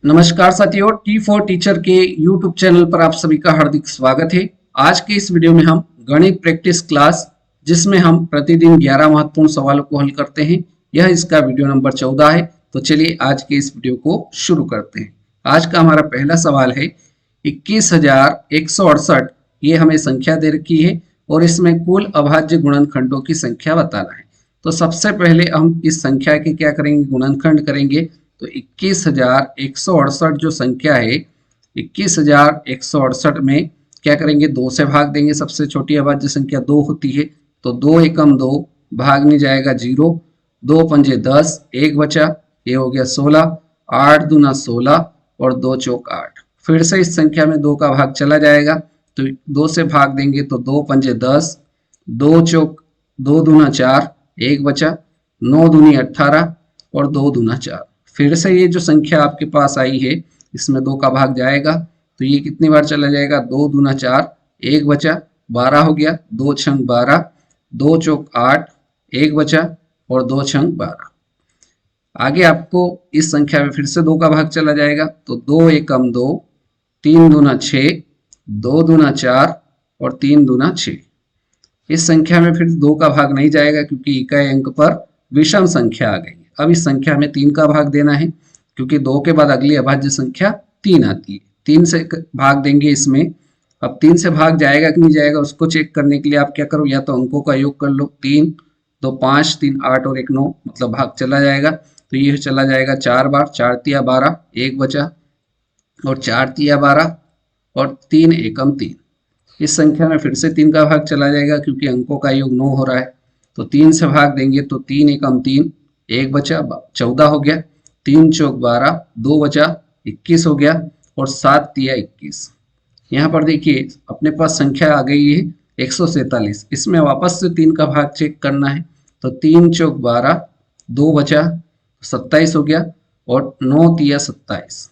नमस्कार साथियों, T for teacher के यूट्यूब चैनल पर आप सभी का हार्दिक स्वागत है। आज के इस वीडियो में हम गणित प्रैक्टिस क्लास, जिसमें हम प्रतिदिन 11 महत्वपूर्ण सवालों को हल करते हैं, यह इसका वीडियो नंबर 14 है। तो चलिए आज के इस वीडियो को शुरू करते हैं। आज का हमारा पहला सवाल है 21,168। ये हमें संख्या दे रखी है और इसमें कुल अभाज्य गुणनखंडों की संख्या बताना है। तो सबसे पहले हम इस संख्या के क्या करेंगे, गुणनखंड करेंगे। तो 21,168 जो संख्या है, 21,168 में क्या करेंगे, 2 से भाग देंगे। सबसे छोटी अभाज्य संख्या 2 होती है, तो 2 एकम 2, भाग नहीं जाएगा 0, 2 पंजे 10, 1 बचा, ये हो गया 16, 8 दूना 16 और 2 चौक 8। फिर से इस संख्या में 2 का भाग चला जाएगा, तो 2 से भाग देंगे तो 2 पंजे 10, 2 चौक 2 दूना 4, 1 बचा, 9 दूनी 18 और 2 दूना 4। फिर से ये जो संख्या आपके पास आई है, इसमें 2 का भाग जाएगा, तो ये कितनी बार चला जाएगा, 2 दूना 4, 1 बचा, 12 हो गया, 2 छंग 12, 2 चौक 8, 1 बचा और 2 छंग 12। आगे आपको इस संख्या में फिर से 2 का भाग चला जाएगा, तो 2 एकम 2, 3 दूना 6, 2 दूना 4 और 3 दूना 6। इस संख्या में फिर 2 का भाग नहीं जाएगा, क्योंकि इकाई अंक पर विषम संख्या आ गई। अब इस संख्या में 3 का भाग देना है, क्योंकि 2 के बाद अगली अभाज्य संख्या 3 आती है। 3 से भाग देंगे इसमें। अब 3 से भाग जाएगा कि नहीं जाएगा, उसको चेक करने के लिए आप क्या करो, या तो अंकों का योग कर लो। 3 2 5, 3 8 और 1 9, मतलब भाग चला जाएगा। तो ये चला जाएगा 4 बार, 4 तिया 12, 1 बचा और 4 तिया 12 और 3 एकम 3। इस संख्या में फिर से 3 का भाग चला जाएगा, क्योंकि अंकों का योग 9 हो रहा है। तो 3 से भाग देंगे तो 3 एकम 3, 1 बचा, 14 हो गया, 3 चौक 12, 2 बचा, 21 हो गया और 7 तिया 21। यहाँ पर देखिए अपने पास संख्या आ गई है 147। इसमें वापस से 3 का भाग चेक करना है, तो 3 चौक 12, 2 बचा, 27 हो गया और 9 तिया 27।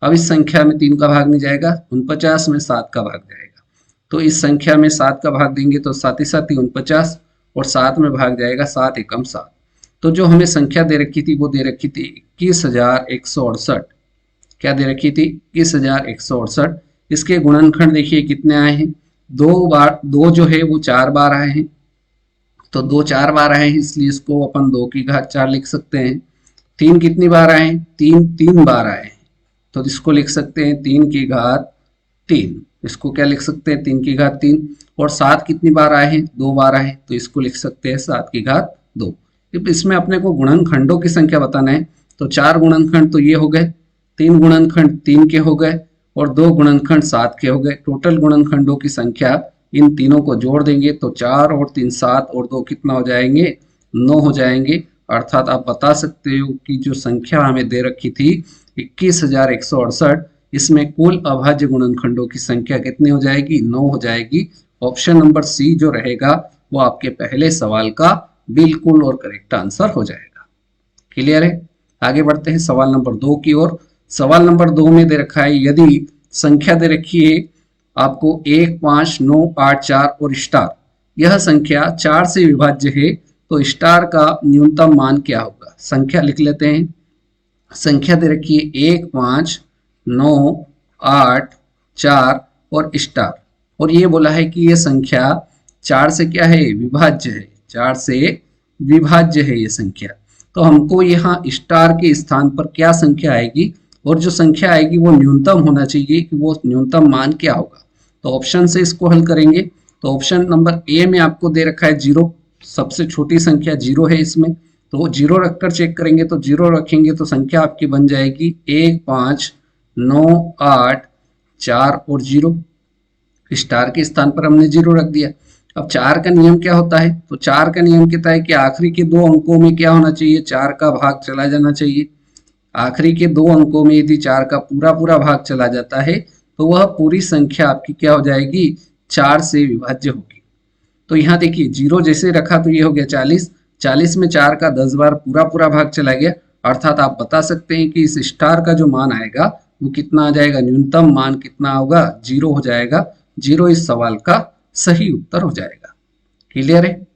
अब इस संख्या में 3 का भाग नहीं जाएगा, 49 में 7 का भाग जाएगा। तो इस संख्या में 7 का भाग देंगे तो 7 ही 49 और 7 में भाग जाएगा 7 एकम 7। तो जो हमें संख्या दे रखी थी वो दे रखी थी 21,168। क्या दे रखी थी, 21,168। इसके गुणनखंड देखिए कितने आए हैं, 2 बार, 2 जो है वो 4 बार आए हैं। तो 2 4 बार आए हैं, इसलिए इसको अपन 2 की घात 4 लिख सकते हैं। 3 कितनी बार आए हैं, 3 बार आए हैं, तो इसको लिख सकते हैं 3 की घात 3। इसको क्या लिख सकते हैं, 3 की घात 3। और 7 कितनी बार आए हैं, 2 बार आए हैं, तो इसको लिख सकते हैं 7 की घात 2। इसमें अपने को गुणनखंडों की संख्या बताना है, तो 4 गुणनखंड तो ये हो गए, 3 गुणनखंड 3 के हो गए और 2 गुणनखंड 7 के हो गए। टोटल गुणनखंडों की संख्या इन तीनों को जोड़ देंगे तो 4 और 3 7 और 2 कितना हो जाएंगे, 9 हो जाएंगे। अर्थात आप बता सकते हो कि जो संख्या हमें दे रखी थी 21,168, इसमें कुल अभाज्य गुणनखंडों की संख्या कितनी हो जाएगी, 9 हो जाएगी। ऑप्शन नंबर सी जो रहेगा वो आपके पहले सवाल का बिल्कुल और करेक्ट आंसर हो जाएगा। क्लियर है। आगे बढ़ते हैं सवाल नंबर 2 की ओर। सवाल नंबर 2 में दे रखा है, यदि संख्या दे रखी है आपको 1 5 9 8 4 और स्टार, यह संख्या 4 से विभाज्य है, तो स्टार का न्यूनतम मान क्या होगा। संख्या लिख लेते हैं। संख्या दे रखी है 1 5 9 8 4 और स्टार, और ये बोला है कि ये संख्या 4 से क्या है, विभाज्य है। 4 से विभाज्य है ये संख्या। तो हमको यहाँ स्टार के स्थान पर क्या संख्या आएगी, और जो संख्या आएगी वो न्यूनतम होना चाहिए, कि वो न्यूनतम मान क्या होगा। तो ऑप्शन से इसको हल करेंगे। तो ऑप्शन नंबर ए में आपको दे रखा है 0, सबसे छोटी संख्या 0 है इसमें, तो 0 रखकर चेक करेंगे। तो 0 रखेंगे तो संख्या आपकी बन जाएगी 1 5 9 8 4 और 0। स्टार के स्थान पर हमने 0 रख दिया। अब 4 का नियम क्या होता है, तो 4 का नियम कहता है कि आखिरी के 2 अंकों में क्या होना चाहिए, 4 का भाग चला जाना चाहिए। आखिरी के 2 अंकों में यदि 4 का पूरा भाग चला जाता है, तो वह पूरी संख्या आपकी क्या हो जाएगी, 4 से विभाज्य होगी। तो यहाँ देखिए 0 जैसे रखा तो ये हो गया 40, 40 में 4 का 10 बार पूरा भाग चला गया। अर्थात आप बता सकते हैं कि इस स्टार का जो मान आएगा वो कितना आ जाएगा, न्यूनतम मान कितना होगा, 0 हो जाएगा। 0 इस सवाल का सही उत्तर हो जाएगा। क्लियर है।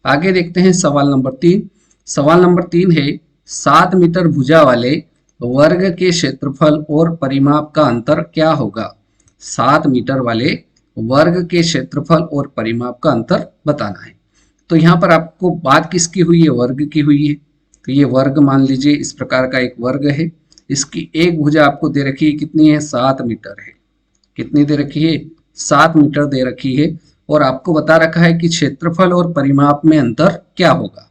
आगे देखते हैं सवाल नंबर 3। सवाल नंबर 3 है 7 मीटर भुजा वाले वर्ग के क्षेत्रफल और परिमाप का अंतर क्या होगा? 7 मीटर वाले वर्ग के क्षेत्रफल और परिमाप का अंतर बताना है। तो यहाँ पर आपको बात किसकी हुई है? वर्ग की हुई है। तो ये वर्ग मान लीजिए इस प्रकार का एक वर्ग है, इसकी एक भुजा आपको दे रखी है, कितनी है? 7 मीटर है। कितनी दे रखी है? 7 मीटर दे रखी है। और आपको बता रखा है कि क्षेत्रफल और परिमाप में अंतर क्या होगा।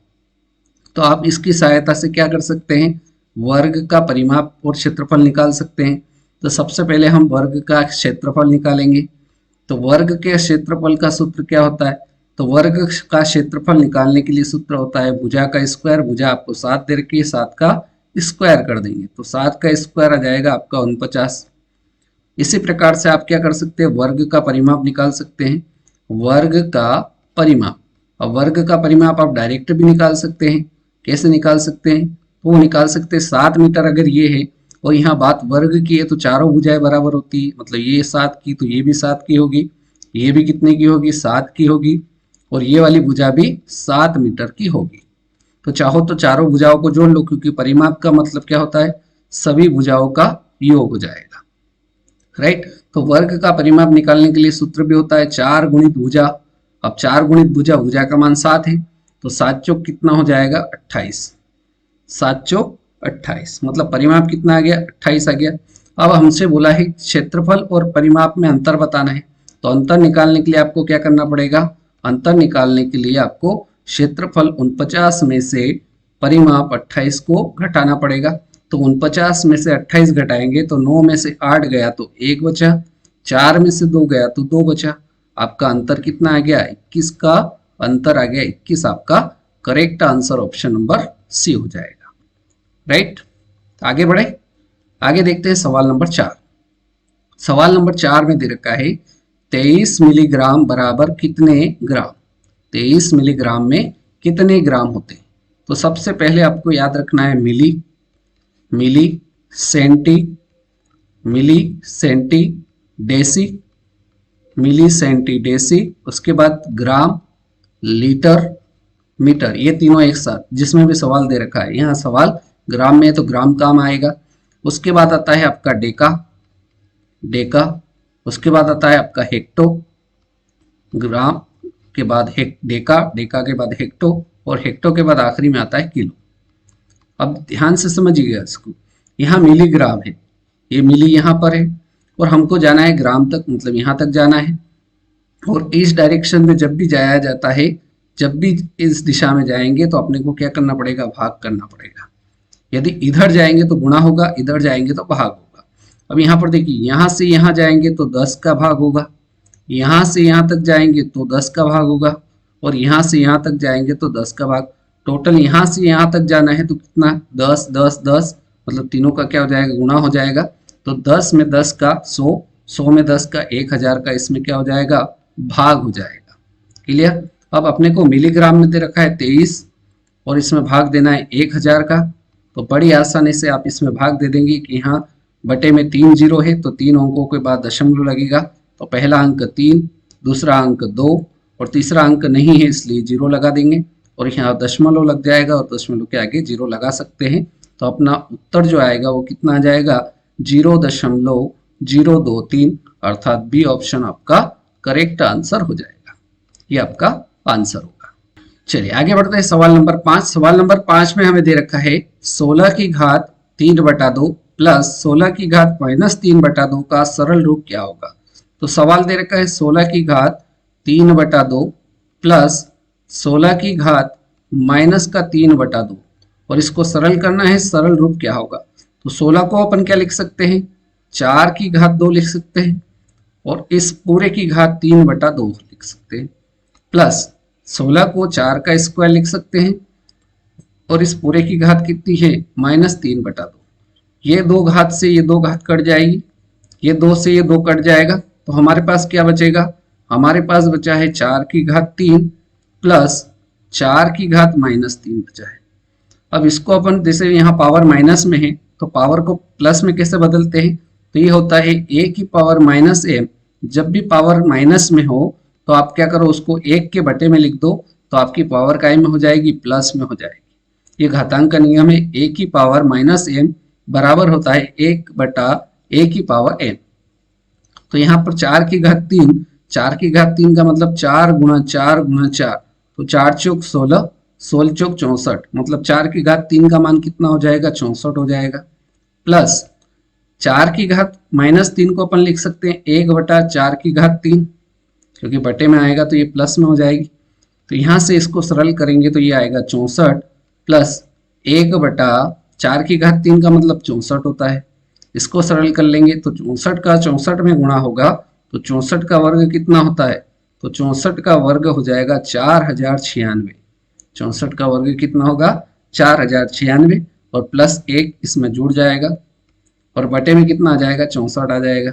तो आप इसकी सहायता से क्या कर सकते हैं? वर्ग का परिमाप और क्षेत्रफल निकाल सकते हैं। तो सबसे पहले हम वर्ग का क्षेत्रफल निकालेंगे। तो वर्ग के क्षेत्रफल का सूत्र क्या होता है? तो वर्ग का क्षेत्रफल निकालने के लिए सूत्र होता है भुजा का स्क्वायर। भुजा आपको 7 दे रखी है, 7 का स्क्वायर कर देंगे तो 7 का स्क्वायर आ जाएगा आपका 49। इसी प्रकार से आप क्या कर सकते हैं? वर्ग का परिमाप निकाल सकते हैं। वर्ग का परिमाप, अब वर्ग का परिमाप आप डायरेक्ट भी निकाल सकते हैं। कैसे निकाल सकते हैं? तो वो निकाल सकते हैं 7 मीटर अगर ये है और यहाँ बात वर्ग की है तो चारों भुजाएं बराबर होती है, मतलब ये 7 की तो ये भी 7 की होगी, ये भी कितने की होगी? 7 की होगी, और ये वाली भुजा भी 7 मीटर की होगी। तो चाहो तो चारों भुजाओं को जोड़ लो, क्योंकि परिमाप का मतलब क्या होता है? सभी भुजाओं का योग हो जाएगा, राइट। तो वर्ग का परिमाप निकालने के लिए सूत्र भी होता है 4 गुणित भुजा। अब 4 गुणित भुजा, भुजा का मान 7 है तो 7 चौक कितना हो जाएगा? 28। 7 चौक 28, मतलब परिमाप कितना आ गया? 28 आ गया। अब हमसे बोला है क्षेत्रफल और परिमाप में अंतर बताना है। तो अंतर निकालने के लिए आपको क्या करना पड़ेगा? अंतर निकालने के लिए आपको क्षेत्रफल 49 में से परिमाप 28 को घटाना पड़ेगा। तो 49 में से 28 घटाएंगे तो 9 में से 8 गया तो 1 बचा, 4 में से 2 गया तो 2 बचा। आपका अंतर कितना आ गया? 21 का अंतर आ गया 21। आपका correct answer option number C हो जाएगा, राइट। आगे बढ़े, आगे देखते हैं सवाल नंबर 4। सवाल नंबर 4 में दे रखा है 23 मिलीग्राम बराबर कितने ग्राम? 23 मिलीग्राम में कितने ग्राम होते हैं? तो सबसे पहले आपको याद रखना है मिली, मिली सेंटी, मिली सेंटी डेसी, मिली सेंटी डेसी, उसके बाद ग्राम, लीटर, मीटर, ये तीनों एक साथ। जिसमें भी सवाल दे रखा है, यहाँ सवाल ग्राम में है तो ग्राम काम आएगा। उसके बाद आता है आपका डेका, डेका, उसके बाद आता है आपका हेक्टो, ग्राम के बाद डेका, डेका के बाद हेक्टो, और हेक्टो के बाद आखिरी में आता है किलो। अब ध्यान से समझिएगा इसको, यहाँ मिलीग्राम है, ये मिली यहाँ पर है और हमको जाना है ग्राम तक, मतलब यहाँ तक जाना है। और इस डायरेक्शन में जब भी जाया जाता है, जब भी इस दिशा में जाएंगे तो अपने को क्या करना पड़ेगा? भाग करना पड़ेगा। यदि इधर जाएंगे तो गुणा होगा, इधर जाएंगे तो भाग होगा। अब यहाँ पर देखिए, यहाँ से यहाँ जाएंगे तो 10 का भाग होगा, यहाँ से यहाँ तक जाएंगे तो 10 का भाग होगा, और यहाँ से यहाँ तक जाएंगे तो 10 का भाग। टोटल यहाँ से यहाँ तक जाना है तो कितना? 10 10 10, मतलब तीनों का क्या हो जाएगा? गुणा हो जाएगा। तो 10 में 10 का 100, 100 में 10 का 1000 का, इसमें क्या हो जाएगा? भाग हो जाएगा। क्लियर? अब अपने को मिलीग्राम में दे रखा है 23 और इसमें भाग देना है 1000 का। तो बड़ी आसानी से आप इसमें भाग दे देंगे कि यहाँ बटे में 3 जीरो है तो 3 अंकों के बाद दशमलव लगेगा। तो पहला अंक 3, दूसरा अंक 2 और तीसरा अंक नहीं है इसलिए 0 लगा देंगे, और यहाँ दशमलव लग जाएगा और दशमलव के आगे 0 लगा सकते हैं। तो अपना उत्तर जो आएगा वो कितना आ जाएगा? 0.023, अर्थात बी ऑप्शन आपका करेक्ट आंसर हो जाएगा। ये आपका आंसर होगा। चलिए आगे बढ़ते हैं सवाल नंबर 5। सवाल नंबर 5 में हमें दे रखा है 16 की घात 3/2 प्लस 16 की घात -3/2 का सरल रूप क्या होगा? तो सवाल दे रखा है 16 की घात 3/2 प्लस 16 की घात -3/2 और इसको सरल करना है, सरल रूप क्या होगा? तो 16 को अपन क्या लिख सकते हैं? 4 की घात 2 लिख सकते हैं, और इस पूरे की घात 3/2 लिख सकते हैं, प्लस 16 को 4 का स्क्वायर लिख सकते हैं, और इस पूरे की घात कितनी है? -3/2। ये 2 घात से ये 2 घात कट जाएगी, ये 2 से ये 2 कट जाएगा, तो हमारे पास क्या बचेगा? हमारे पास बचा है 4 की घात 3 प्लस 4 की घात -3 बचा है। अब इसको अपन जैसे यहाँ पावर माइनस में है तो पावर को प्लस में कैसे बदलते हैं? तो ये होता है a की पावर -m। जब भी पावर माइनस में हो तो आप क्या करो, उसको 1 के बटे में लिख दो, तो आपकी पावर काय में हो जाएगी? प्लस में हो जाएगी। ये घातांक का नियम है, a की पावर -m बराबर होता है 1/a की पावर n। तो यहाँ पर 4 की घात 3, 4 की घात 3 का मतलब 4 गुणा 4 गुणा 4, तो 4 चौक 16, 16 चौक 64, मतलब 4 की घात 3 का मान कितना हो जाएगा, 64 हो जाएगा। प्लस 4 की घात -3 को अपन लिख सकते हैं 1/4 की घात 3, क्योंकि बटे में आएगा तो ये प्लस में हो जाएगी। तो यहाँ से इसको सरल करेंगे तो ये आएगा 64 प्लस 1/4 की घात 3 का मतलब 64 होता है। इसको सरल कर लेंगे तो 64 का 64 में गुणा होगा तो 64 का वर्ग कितना होता है, तो 64 का वर्ग हो जाएगा 4096। 64 का वर्ग कितना होगा, 4096, और प्लस 1 इसमें जुड़ जाएगा और बटे में कितना आ जाएगा, 64 आ जाएगा।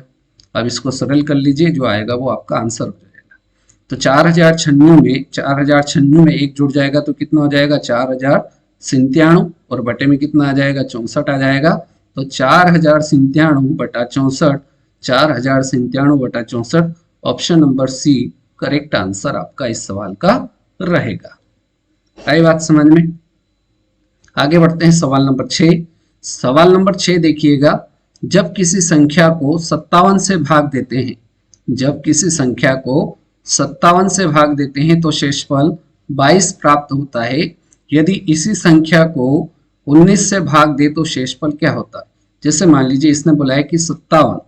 अब इसको सरल कर लीजिए, जो आएगा वो आपका आंसर हो जाएगा। तो 4096 में 1 जुड़ जाएगा तो कितना हो जाएगा, 4097, और बटे में कितना आ जाएगा, 64 आ जाएगा। तो 4097/64, 4097/64, option number C correct answer आपका इस सवाल का रहेगा। आई बात समझ में? आगे बढ़ते हैं सवाल नंबर 6। सवाल नंबर 6 देखिएगा, जब किसी संख्या को 57 से भाग देते हैं, जब किसी संख्या को 57 से भाग देते हैं तो शेषफल 22 प्राप्त होता है। यदि इसी संख्या को 19 से भाग दे तो शेषफल क्या होता है। जैसे मान लीजिए इसने बोला है कि 57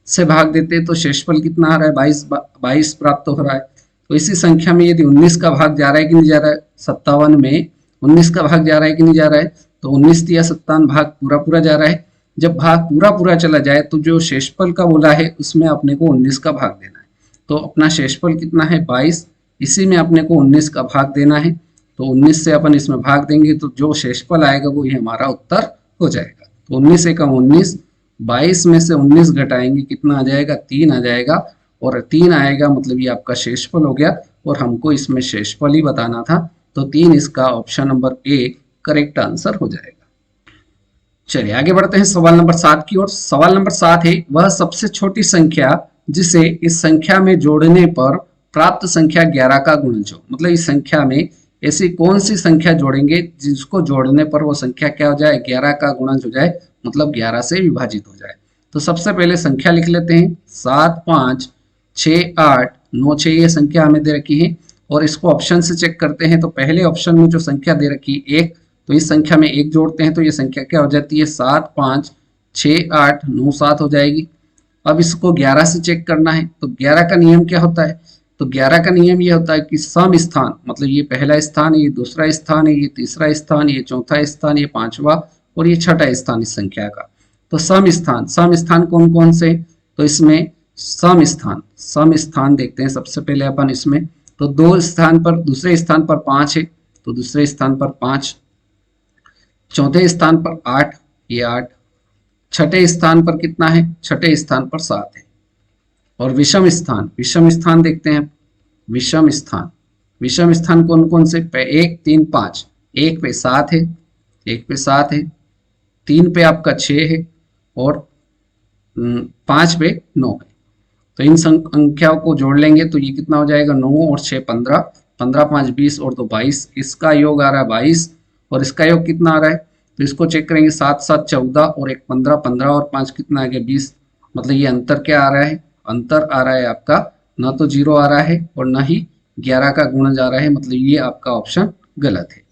से भाग देते तो शेषफल कितना आ रहा है, 22 प्राप्त हो रहा है। तो इसी संख्या में यदि 19 का भाग जा रहा है कि नहीं जा रहा है, 57 में 19 का भाग जा रहा है कि नहीं जा रहा है, तो 19 या 57 भाग पूरा पूरा जा रहा है। जब भाग पूरा पूरा चला जाए तो जो शेषफल का बोला है उसमें अपने को 19 का भाग देना है। तो अपना शेषफल कितना है, 22, इसी में अपने को 19 का भाग देना है। तो 19 से अपन इसमें भाग देंगे तो जो शेषफल आएगा वो ही हमारा उत्तर हो जाएगा। तो 19 एकम 19, 22 में से 19 घटाएंगे कितना आ जाएगा, 3 आ जाएगा, और 3 आएगा मतलब ये आपका शेषफल हो गया, और हमको इसमें शेषफल ही बताना था। तो 3 इसका option number A correct answer हो जाएगा। चलिए आगे बढ़ते हैं सवाल नंबर 7 की ओर। सवाल नंबर 7 है, वह सबसे छोटी संख्या जिसे इस संख्या में जोड़ने पर प्राप्त संख्या 11 का गुणज हो। मतलब इस संख्या में ऐसी कौन सी संख्या जोड़ेंगे जिसको जोड़ने पर वो संख्या क्या हो जाए, 11 का गुणज हो जाए, मतलब 11 से विभाजित हो जाए। तो सबसे पहले संख्या लिख लेते हैं, 7 5 6 8 9 6 ये संख्या हमें दे रखी है, और इसको ऑप्शन से चेक करते हैं। तो पहले ऑप्शन में जो संख्या दे रखी है 1, तो इस संख्या में 1 जोड़ते हैं तो ये संख्या क्या हो जाती है, 7 5 6 8 9 7 हो जाएगी। अब इसको 11 से चेक करना है, तो 11 का नियम क्या होता है, तो 11 का नियम ये होता है कि सम स्थान, मतलब ये पहला स्थान है, ये दूसरा स्थान है, ये तीसरा स्थान, ये चौथा स्थान, ये पांचवा, और ये छठा स्थान इस संख्या का। तो सम स्थान कौन कौन से, तो इसमें सम स्थान देखते हैं सबसे पहले अपन इसमें। तो दूसरे स्थान पर 5 है, तो दूसरे स्थान पर 5, चौथे स्थान पर 8, ये 8, छठे स्थान पर कितना है, छठे स्थान पर 7 है। और विषम स्थान देखते हैं। विषम स्थान कौन कौन से, 1 3 5, 1 पे 7 है, 1 पे 7 है, 3 पे आपका 6 है, और 5 पे 9 है। तो इन संख्याओं को जोड़ लेंगे तो ये कितना हो जाएगा, 9 और 6 15, 15 5 20 और 2 22, इसका योग आ रहा है 22, और इसका योग कितना आ रहा है, तो इसको चेक करेंगे, 7 7 14 और 1 15, 15 और 5 कितना आ गया, 20। मतलब ये अंतर क्या आ रहा है, अंतर आ रहा है आपका ना तो 0 आ रहा है और ना ही 11 का गुणज आ रहा है, मतलब ये आपका ऑप्शन गलत है।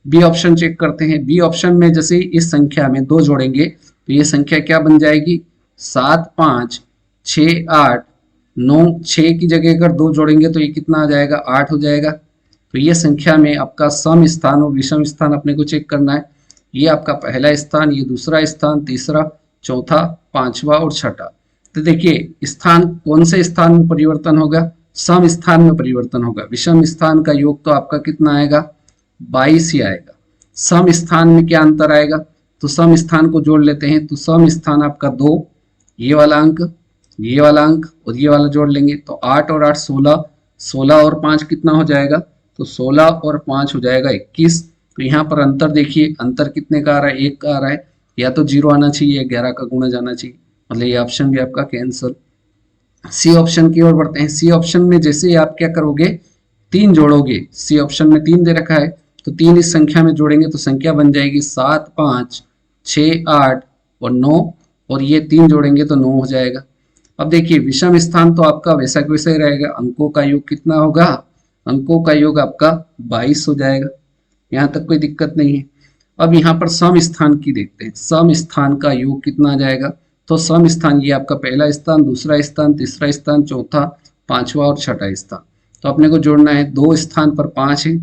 बी ऑप्शन चेक करते हैं। बी ऑप्शन में जैसे इस संख्या में 2 जोड़ेंगे तो ये संख्या क्या बन जाएगी, 7 5 6 8 9, 6 की जगह अगर 2 जोड़ेंगे तो ये कितना आ जाएगा, 8 हो जाएगा। तो ये संख्या में आपका सम स्थान और विषम स्थान अपने को चेक करना है। ये आपका पहला स्थान, ये दूसरा स्थान, तीसरा, चौथा, पांचवा और छठा। तो देखिए स्थान कौन से स्थान में परिवर्तन होगा, सम स्थान में परिवर्तन होगा। विषम स्थान का योग तो आपका कितना आएगा, 22 ही आएगा। सम स्थान में क्या अंतर आएगा, तो सम स्थान को जोड़ लेते हैं। तो सम स्थान आपका 2, ये वाला अंक, ये वाला अंक और ये वाला जोड़ लेंगे तो 8 और 8 16, 16 और 5 कितना हो जाएगा, तो 16 और 5 हो जाएगा 21। तो यहाँ पर अंतर देखिए, अंतर कितने का आ रहा है, 1 का आ रहा है। या तो 0 आना चाहिए, 11 का गुणा जाना चाहिए, मतलब ये ऑप्शन भी आपका कैंसिल। सी ऑप्शन की ओर बढ़ते हैं। सी ऑप्शन में जैसे आप क्या करोगे, 3 जोड़ोगे। सी ऑप्शन में 3 दे रखा है तो 3 इस संख्या में जोड़ेंगे तो संख्या बन जाएगी 7 5 6 8 और 9 और ये 3 जोड़ेंगे तो 9 हो जाएगा। अब देखिए विषम स्थान तो आपका वैसा का वैसा ही रहेगा, अंकों का योग कितना होगा, अंकों का योग आपका 22 हो जाएगा, यहाँ तक कोई दिक्कत नहीं है। अब यहाँ पर सम स्थान की देखते हैं, सम स्थान का योग कितना आ जाएगा, तो सम स्थान ये आपका पहला स्थान, दूसरा स्थान, तीसरा स्थान, चौथा, पांचवा और छठा स्थान। तो अपने को जोड़ना है, 2 स्थान पर 5 है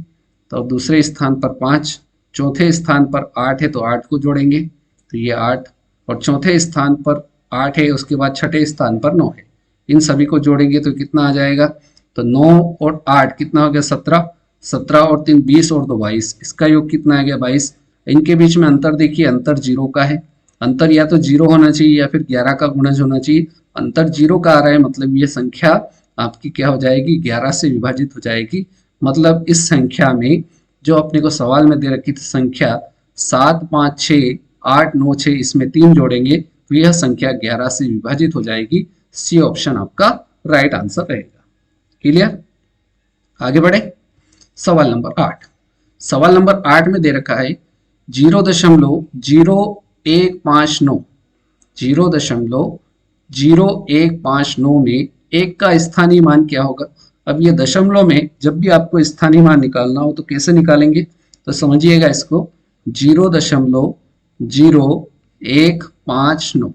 तो दूसरे स्थान पर 5, चौथे स्थान पर 8 है तो 8 को जोड़ेंगे तो ये 8, और चौथे स्थान पर 8 है, उसके बाद छठे स्थान पर 9 है, इन सभी को जोड़ेंगे तो कितना आ जाएगा, तो 9 और 8 कितना हो गया 17, 17 और 3 20 और 2 22, इसका योग कितना आ गया 22। इनके बीच में अंतर देखिए, अंतर 0 का है, अंतर या तो 0 होना चाहिए या फिर 11 का गुणज होना चाहिए, अंतर 0 का आ रहा है, मतलब ये संख्या आपकी क्या हो जाएगी, 11 से विभाजित हो जाएगी। मतलब इस संख्या में जो अपने को सवाल में दे रखी थी संख्या 7 5 6 8 9 6, इसमें 3 जोड़ेंगे तो यह संख्या 11 से विभाजित हो जाएगी। सी ऑप्शन आपका राइट आंसर रहेगा। क्लियर, आगे बढ़े। सवाल नंबर 8, सवाल नंबर 8 में दे रखा है 0.0159, 0.0159 में 1 का स्थानीय मान क्या होगा। अब ये दशमलव में जब भी आपको स्थानीय मान निकालना हो तो कैसे निकालेंगे, तो समझिएगा इसको, 0.0159।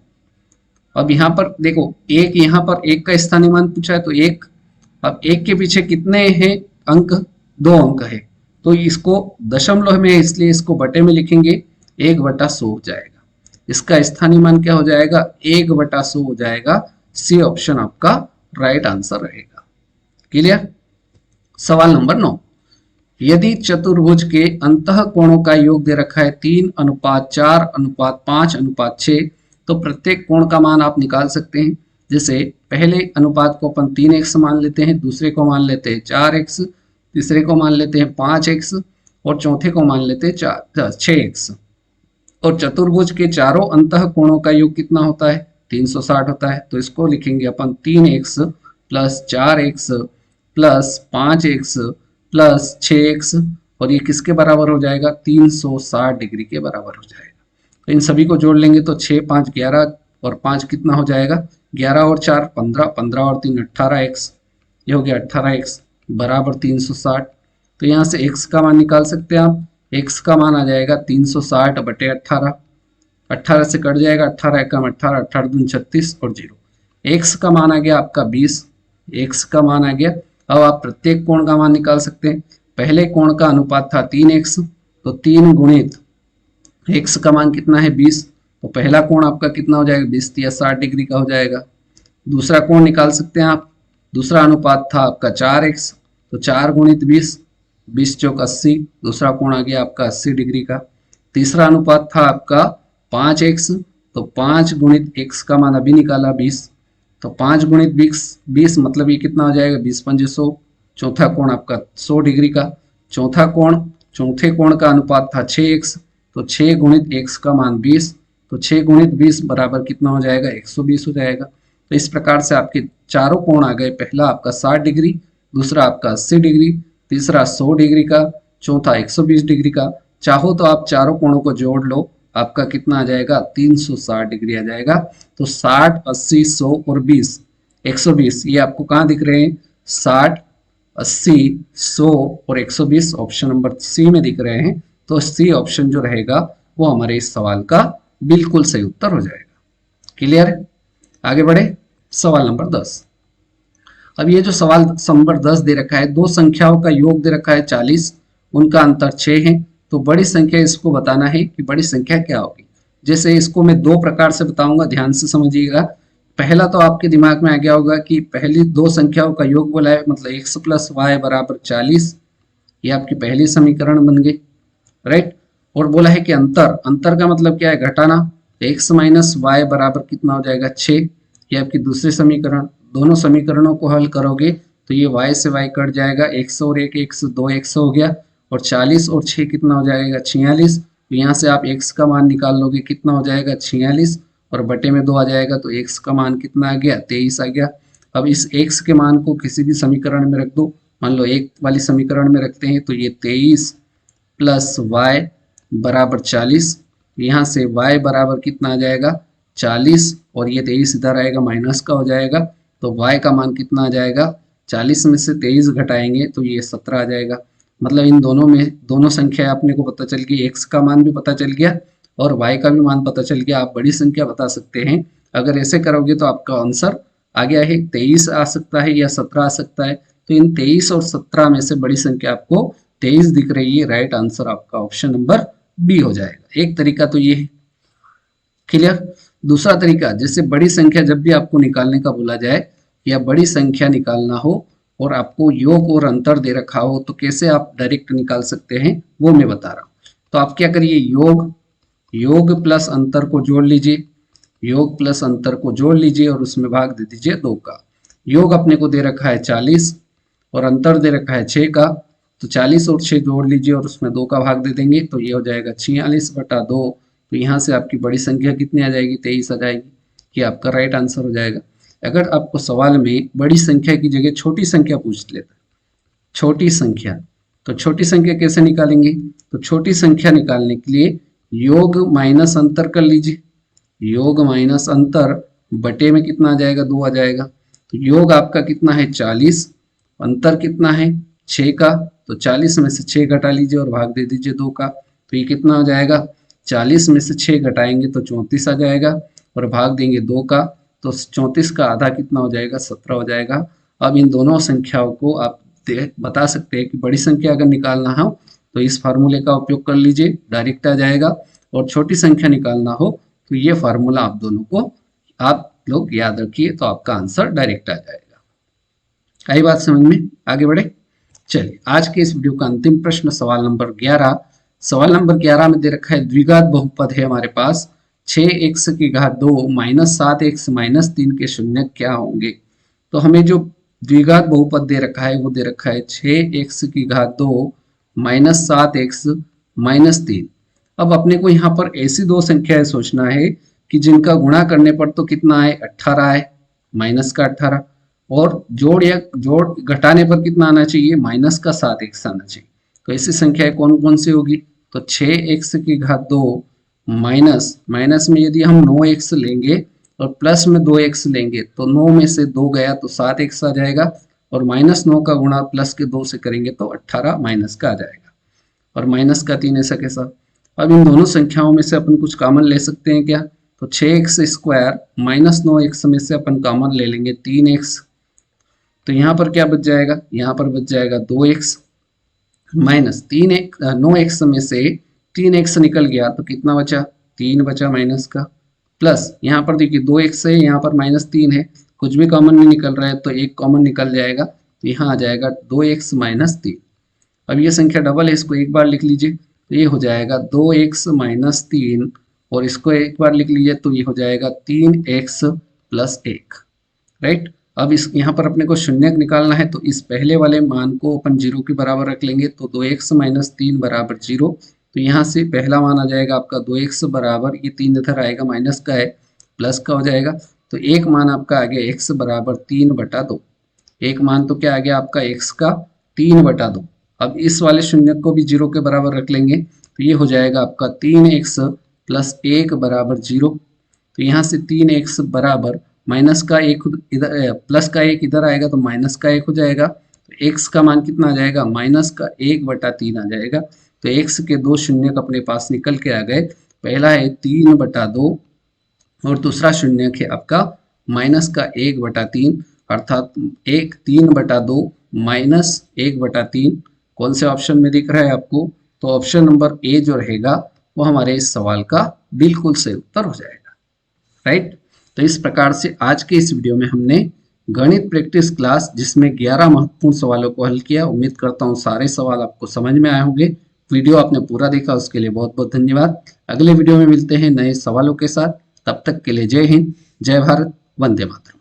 अब यहाँ पर देखो एक, यहाँ पर 1 का स्थानीय मान पूछा है तो 1, अब 1 के पीछे कितने हैं अंक, 2 अंक है, तो इसको दशमलव में है इसलिए इसको बटे में लिखेंगे, 1/100 हो जाएगा। इसका स्थानीय मान क्या हो जाएगा, 1/100 हो जाएगा। सी ऑप्शन आपका राइट आंसर रहेगा। क्लियर। सवाल नंबर 9, यदि चतुर्भुज के अंतः कोणों का योग दे रखा है 3:4:5:6, तो प्रत्येक कोण का मान आप निकाल सकते हैं। जैसे पहले अनुपात को अपन 3x मान लेते हैं, दूसरे को मान लेते हैं 4x, तीसरे को मान लेते हैं 5x और चौथे को मान लेते हैं 6x। और चतुर्भुज के चारों अंतः कोणों का योग कितना होता है, 360 होता है। तो इसको लिखेंगे अपन 3x plus 4x plus 5x plus 6x, और ये किसके बराबर हो जाएगा, 360 डिग्री के बराबर हो जाएगा। तो इन सभी को जोड़ लेंगे तो 6 5 11 और 5 कितना हो जाएगा, 11 और 4 15, 15 और 3 18x, ये हो गया 18x बराबर 360। तो यहाँ से x का मान निकाल सकते हैं आप, x का मान आ जाएगा 360 बटे 18, 18 से कट जाएगा, 18 एकम 18, 18 दूनी 36 और 0। x का मान आ गया आपका 20, x का मान आ गया। अब आप प्रत्येक कोण का मान निकाल सकते हैं। पहले कोण का अनुपात था 3x, तो 3 गुणित x का मान कितना है 20, तो पहला कोण आपका कितना हो जाएगा, 20 या 60 डिग्री का हो जाएगा। दूसरा कोण निकाल सकते हैं आप, दूसरा अनुपात था आपका 4x, तो 4 गुणित 20, 20 चौक 80, दूसरा कोण आ गया आपका 80 डिग्री का। तीसरा अनुपात था आपका 5x, तो 5 गुणित x का मान अभी निकाला 20, तो 5 गुणित 20 मतलब ये कितना हो जाएगा, 20 पंजे 100। चौथा कोण आपका 100 डिग्री का। चौथा कोण, चौथे कोण का अनुपात था 6x, तो 6 गुणित x का मान 20, तो 6 गुणित 20 बराबर कितना हो जाएगा, 120 हो जाएगा। तो इस प्रकार से आपके चारों कोण आ गए, पहला आपका 60 डिग्री, दूसरा आपका 80 डिग्री, तीसरा 100 डिग्री का, चौथा 120 डिग्री का। चाहो तो आप चारों कोणों को जोड़ लो, आपका कितना आ जाएगा, 360 डिग्री आ जाएगा। तो 60 80 100 और 20 120 ये आपको कहाँ दिख रहे हैं, 60 80 100 और 120 ऑप्शन नंबर सी में दिख रहे हैं। तो सी ऑप्शन जो रहेगा वो हमारे इस सवाल का बिल्कुल सही उत्तर हो जाएगा। क्लियर है, आगे बढ़े। सवाल नंबर 10, अब ये जो सवाल नंबर 10 दे रखा है, दो संख्याओं का योग दे रखा है 40, उनका अंतर 6 है। तो बड़ी संख्या इसको बताना है कि बड़ी संख्या क्या होगी। जैसे इसको मैं दो प्रकार से बताऊंगा, ध्यान से समझिएगा। पहला तो आपके दिमाग में आ गया होगा कि पहली दो संख्याओं का योग बोला है, मतलब x प्लस वाई बराबर 40, ये आपकी पहली समीकरण बन गई, राइट। और बोला है कि अंतर, अंतर का मतलब क्या है, घटाना, x माइनस वाई बराबर कितना हो जाएगा 6, ये आपकी दूसरी समीकरण। दोनों समीकरणों को हल करोगे तो ये y से y कट जाएगा, x और 1 x 2 x हो गया, और 40 और 6 कितना हो जाएगा 46। तो यहाँ से आप x का मान निकाल लोगे, कितना हो जाएगा 46, और बटे में 2 आ जाएगा, तो x का मान कितना आ गया 23 आ गया। अब इस x के मान को किसी भी समीकरण में रख दो, मान लो एक वाली समीकरण में रखते हैं, तो ये 23 प्लस y बराबर 40, यहाँ से y बराबर कितना आ जाएगा 40, और ये 23 इधर आएगा माइनस का हो जाएगा, तो y का मान कितना आ जाएगा 40 में से 23 घटाएंगे तो ये 17 आ जाएगा। मतलब इन दोनों में दोनों संख्या अपने को पता चल गई, x का मान भी पता चल गया और y का भी मान पता चल गया। आप बड़ी संख्या बता सकते हैं। अगर ऐसे करोगे तो आपका आंसर आ गया है 23 आ सकता है या 17 आ सकता है। तो इन 23 और 17 में से बड़ी संख्या आपको 23 दिख रही है, राइट आंसर आपका ऑप्शन नंबर बी हो जाएगा। एक तरीका तो ये है, क्लियर। दूसरा तरीका, जैसे बड़ी संख्या जब भी आपको निकालने का बोला जाए या बड़ी संख्या निकालना हो और आपको योग और अंतर दे रखा हो तो कैसे आप डायरेक्ट निकाल सकते हैं वो मैं बता रहा हूँ। तो आप क्या करिए, योग प्लस अंतर को जोड़ लीजिए, योग प्लस अंतर को जोड़ लीजिए और उसमें भाग दे दीजिए 2 का। योग अपने को दे रखा है 40 और अंतर दे रखा है 6 का, तो 40 और 6 जोड़ लीजिए और उसमें 2 का भाग दे देंगे तो ये हो जाएगा 46/2। तो यहाँ से आपकी बड़ी संख्या कितनी आ जाएगी 23 आ जाएगी, ये आपका राइट आंसर हो जाएगा। अगर आपको सवाल में बड़ी संख्या की जगह छोटी संख्या पूछ लेता, छोटी संख्या, तो छोटी संख्या कैसे निकालेंगे, तो छोटी संख्या निकालने के लिए योग माइनस अंतर कर लीजिए, योग माइनस अंतर बटे में कितना आ जाएगा 2 आ जाएगा। तो योग आपका कितना है 40, अंतर कितना है 6 का, तो 40 में से 6 घटा लीजिए और भाग दे दीजिए 2 का। तो ये कितना हो जाएगा 40 में से 6 घटाएंगे तो 34 आ जाएगा और भाग देंगे 2 का, तो 34 का आधा कितना हो जाएगा 17 हो जाएगा। अब इन दोनों संख्याओं को आप बता सकते हैं कि बड़ी संख्या अगर निकालना हो तो इस फार्मूले का उपयोग कर लीजिए, डायरेक्ट आ जाएगा, और छोटी संख्या निकालना हो तो ये फार्मूला आप दोनों को आप लोग याद रखिए तो आपका आंसर डायरेक्ट आ जाएगा। आई बात समझ में, आगे बढ़े। चलिए आज के इस वीडियो का अंतिम प्रश्न सवाल नंबर 11। सवाल नंबर 11 में दे रखा है द्विघात बहुपद है हमारे पास 6x की घात 2 माइनस 7x माइनस 3 के शून्य क्या होंगे। तो हमें जो द्विघात बहुपद दे रखा है वो दे रखा है 6x की घात 2 माइनस 7x माइनस 3। अब अपने को यहाँ पर ऐसी दो संख्याएं सोचना है कि जिनका गुणा करने पर तो कितना है 18 है, माइनस का 18, और जोड़ घटाने पर कितना आना चाहिए माइनस का 7x आना चाहिए। तो ऐसी संख्याएं कौन कौन सी होगी, तो 6x की घात 2 माइनस में यदि हम 9x लेंगे और प्लस में 2x लेंगे तो 9 में से 2 गया तो 7x आ जाएगा, और माइनस 9 का गुणा प्लस के 2 से करेंगे तो 18 माइनस का आ जाएगा, और माइनस का 3 ऐसा कैसा। अब इन दोनों संख्याओं में से अपन कुछ कॉमन ले सकते हैं क्या, तो 6x स्क्वायर माइनस 9x में से अपन कॉमन ले लेंगे 3x, तो यहाँ पर क्या बच जाएगा, यहाँ पर बच जाएगा 2x माइनस 9x में से 3x निकल गया तो कितना बचा 3 बचा माइनस का, प्लस यहाँ पर देखिए 2x है, यहाँ पर माइनस 3 है, कुछ भी कॉमन नहीं निकल रहा है तो एक कॉमन निकल जाएगा, तो यहाँ आ जाएगा 2x माइनस 3। अब ये संख्या डबल है, इसको एक बार लिख लीजिए तो ये हो जाएगा 2x माइनस 3, और इसको एक बार लिख लीजिए तो ये हो जाएगा 3x प्लस 1, राइट। अब इस यहाँ पर अपने को शून्य निकालना है तो इस पहले वाले मान को अपन 0 के बराबर रख लेंगे, तो 2x माइनस 3 बराबर 0। तो यहाँ से पहला मान आ जाएगा आपका 2x बराबर, ये 3 इधर आएगा माइनस का है प्लस का हो जाएगा, तो एक मान आपका आ गया x बराबर 3/2। एक मान तो क्या आ गया आपका x का 3/2। अब इस वाले शून्य को भी 0 के बराबर रख लेंगे तो ये हो जाएगा आपका 3x प्लस 1 बराबर 0। तो यहाँ से 3x बराबर माइनस का 1 इधर, प्लस का 1 इधर आएगा तो माइनस का 1 हो जाएगा, तो x का मान कितना आ जाएगा माइनस का 1/3 आ जाएगा। तो x के दो शून्य अपने पास निकल के आ गए, पहला है 3/2 और दूसरा शून्य है आपका माइनस का 1/3, अर्थात 3/2 माइनस 1/3 कौन से ऑप्शन में दिख रहा है आपको, तो ऑप्शन नंबर ए जो रहेगा वो हमारे इस सवाल का बिल्कुल सही उत्तर हो जाएगा, राइट। तो इस प्रकार से आज के इस वीडियो में हमने गणित प्रैक्टिस क्लास जिसमें 11 महत्वपूर्ण सवालों को हल किया। उम्मीद करता हूँ सारे सवाल आपको समझ में आए होंगे। वीडियो आपने पूरा देखा उसके लिए बहुत बहुत धन्यवाद। अगले वीडियो में मिलते हैं नए सवालों के साथ, तब तक के लिए जय हिंद, जय भारत, वंदे मातरम।